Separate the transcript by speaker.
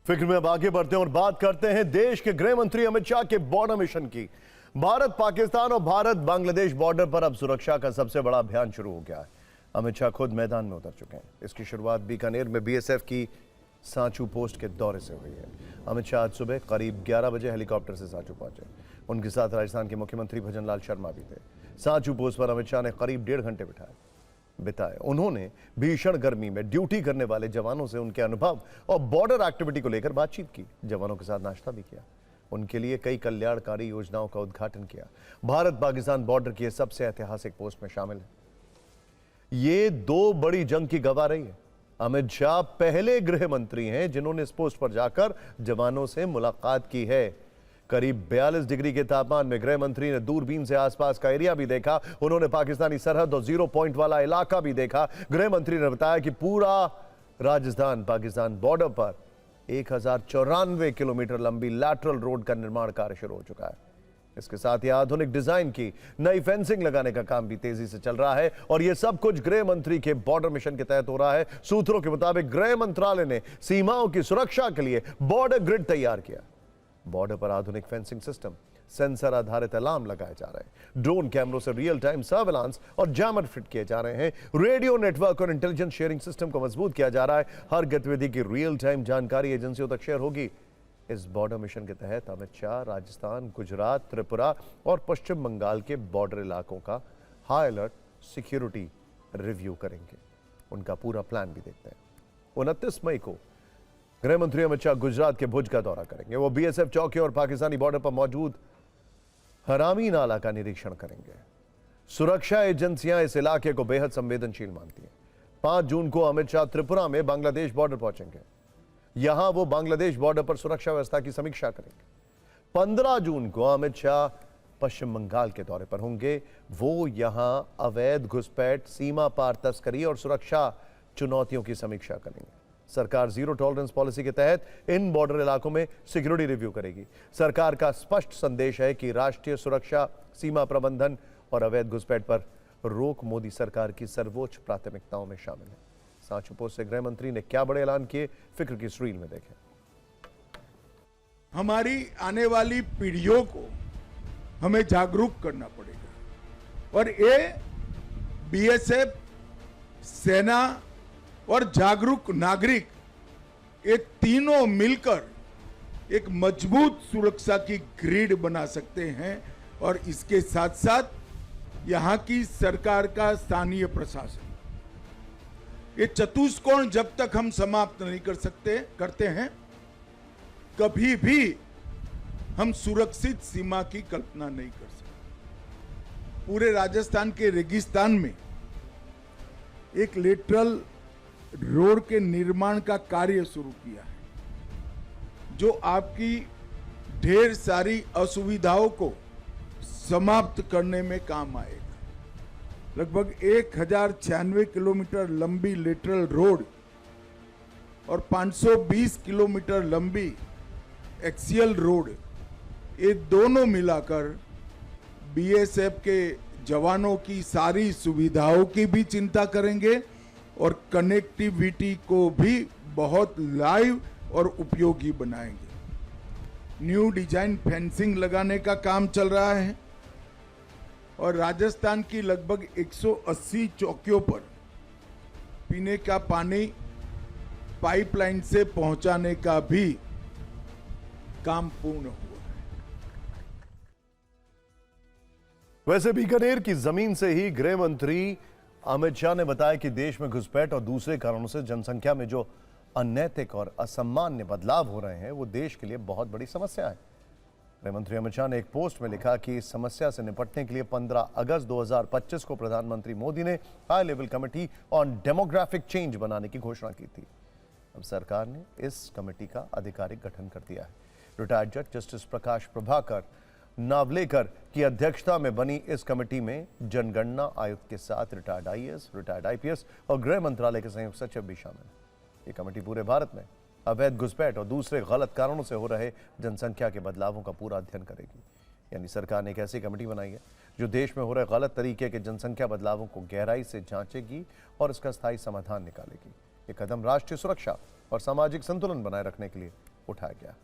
Speaker 1: फिक्र में अब आगे बढ़ते हैं और बात करते हैं देश के गृह मंत्री अमित शाह के बॉर्डर मिशन की। भारत पाकिस्तान और भारत बांग्लादेश बॉर्डर पर अब सुरक्षा का सबसे बड़ा अभियान शुरू हो गया है। अमित शाह खुद मैदान में उतर चुके हैं। इसकी शुरुआत बीकानेर में बीएसएफ की सांचू पोस्ट के दौरे से हुई है। अमित शाह आज सुबह करीब 11 बजे हेलीकॉप्टर से सांचू पहुंचे। उनके साथ राजस्थान के मुख्यमंत्री भजनलाल शर्मा भी थे। सांचू पोस्ट पर अमित शाह ने करीब 1.5 घंटे बिताए। उन्होंने भीषण गर्मी में ड्यूटी करने वाले जवानों से उनके अनुभव और बॉर्डर एक्टिविटी को लेकर बातचीत की। जवानों के साथ नाश्ता भी किया। उनके लिए कई कल्याणकारी योजनाओं का उद्घाटन किया। भारत पाकिस्तान बॉर्डर की सबसे ऐतिहासिक पोस्ट में शामिल है। ये 2 बड़ी जंग की गवाह रही है। अमित शाह पहले गृह मंत्री हैं जिन्होंने इस पोस्ट पर जाकर जवानों से मुलाकात की है। करीब 42 डिग्री के तापमान में गृह मंत्री ने दूरबीन से आसपास का एरिया भी देखा। उन्होंने पाकिस्तानी सरहद और 0 पॉइंट वाला इलाका भी देखा। गृह मंत्री ने बताया कि पूरा राजस्थान पाकिस्तान बॉर्डर पर 1094 किलोमीटर लंबी लैटरल रोड का निर्माण कार्य शुरू हो चुका है। इसके साथ ही आधुनिक डिजाइन की नई फेंसिंग लगाने का काम भी तेजी से चल रहा है और यह सब कुछ गृह मंत्री के बॉर्डर मिशन के तहत हो रहा है। सूत्रों के मुताबिक गृह मंत्रालय ने सीमाओं की सुरक्षा के लिए बॉर्डर ग्रिड तैयार किया। बॉर्डर पर आधुनिक फेंसिंग सिस्टम, सेंसर आधारित अलार्म लगाए जा रहे हैं। ड्रोन कैमरों से रियल टाइम सर्वेलांस और जैमर फिट किए जा रहे हैं। रेडियो नेटवर्क और इंटेलिजेंस शेयरिंग सिस्टम को मजबूत किया जा रहा है। हर गतिविधि की रियल टाइम जानकारी एजेंसियों तक शेयर होगी। इस बॉर्डर मिशन के तहत अमित शाह राजस्थान, गुजरात, त्रिपुरा और पश्चिम बंगाल के बॉर्डर इलाकों का हाई अलर्ट सिक्योरिटी रिव्यू करेंगे। उनका पूरा प्लान भी देखते हैं। 29 मई को गृह मंत्री अमित शाह गुजरात के भुज का दौरा करेंगे। वो बीएसएफ चौकी और पाकिस्तानी बॉर्डर पर मौजूद हरामी नाला का निरीक्षण करेंगे। सुरक्षा एजेंसियां इस इलाके को बेहद संवेदनशील मानती हैं। 5 जून को अमित शाह त्रिपुरा में बांग्लादेश बॉर्डर पहुंचेंगे। यहां वो बांग्लादेश बॉर्डर पर सुरक्षा व्यवस्था की समीक्षा करेंगे। 15 जून को अमित शाह पश्चिम बंगाल के दौरे पर होंगे। वो यहां अवैध घुसपैठ, सीमा पार तस्करी और सुरक्षा चुनौतियों की समीक्षा करेंगे। सरकार 0 टॉलरेंस पॉलिसी के तहत इन बॉर्डर इलाकों में सिक्योरिटी रिव्यू करेगी। सरकार का स्पष्ट संदेश है कि राष्ट्रीय सुरक्षा, सीमा प्रबंधन और अवैध घुसपैठ पर रोक मोदी सरकार की सर्वोच्च प्राथमिकताओं में शामिल है। सांचू पोस्ट से गृह मंत्री ने क्या बड़े ऐलान किए, फिक्र की इस रील में देखें।
Speaker 2: हमारी आने वाली पीढ़ियों को हमें जागरूक करना पड़ेगा और ये बीएसएफ, सेना और जागरूक नागरिक, ये तीनों मिलकर एक मजबूत सुरक्षा की ग्रिड बना सकते हैं। और इसके साथ साथ यहाँ की सरकार का स्थानीय प्रशासन, ये चतुष्कोण जब तक हम समाप्त नहीं करते हैं, कभी भी हम सुरक्षित सीमा की कल्पना नहीं कर सकते। पूरे राजस्थान के रेगिस्तान में एक लेटरल रोड के निर्माण का कार्य शुरू किया है, जो आपकी ढेर सारी असुविधाओं को समाप्त करने में काम आएगा। लगभग 1096 किलोमीटर लंबी लेटरल रोड और 520 किलोमीटर लंबी एक्सियल रोड, ये दोनों मिलाकर बीएसएफ के जवानों की सारी सुविधाओं की भी चिंता करेंगे और कनेक्टिविटी को भी बहुत लाइव और उपयोगी बनाएंगे। न्यू डिजाइन फेंसिंग लगाने का काम चल रहा है और राजस्थान की लगभग 180 चौकियों पर पीने का पानी पाइपलाइन से पहुंचाने का भी काम पूर्ण हुआ है।
Speaker 1: वैसे बीकानेर की जमीन से ही गृह मंत्री अमित शाह ने बताया कि देश में घुसपैठ और दूसरे कारणों से जनसंख्या में जो अनैतिक और असामान्य बदलाव हो रहे हैं, वो देश के लिए बहुत बड़ी समस्या है। गृह मंत्री अमित शाह ने एक पोस्ट में लिखा कि इस समस्या से निपटने के लिए 15 अगस्त 2025 को प्रधानमंत्री मोदी ने high level committee on demographic change बनाने की घोषणा की थी। अब सरकार ने इस कमेटी का आधिकारिक गठन कर दिया है। रिटायर्ड जज जस्टिस प्रकाश प्रभाकर नावलेकर की अध्यक्षता में बनी इस कमेटी में जनगणना आयुक्त के साथ रिटायर्ड आईएएस, रिटायर्ड आईपीएस और गृह मंत्रालय के संयुक्त सचिव भी शामिल हैं। ये कमेटी पूरे भारत में अवैध घुसपैठ और दूसरे गलत कारणों से हो रहे जनसंख्या के बदलावों का पूरा अध्ययन करेगी। यानी सरकार ने एक ऐसी कमेटी बनाई है जो देश में हो रहे गलत तरीके के जनसंख्या बदलावों को गहराई से जांचेगी और इसका स्थायी समाधान निकालेगी। ये कदम राष्ट्रीय सुरक्षा और सामाजिक संतुलन बनाए रखने के लिए उठाया गया।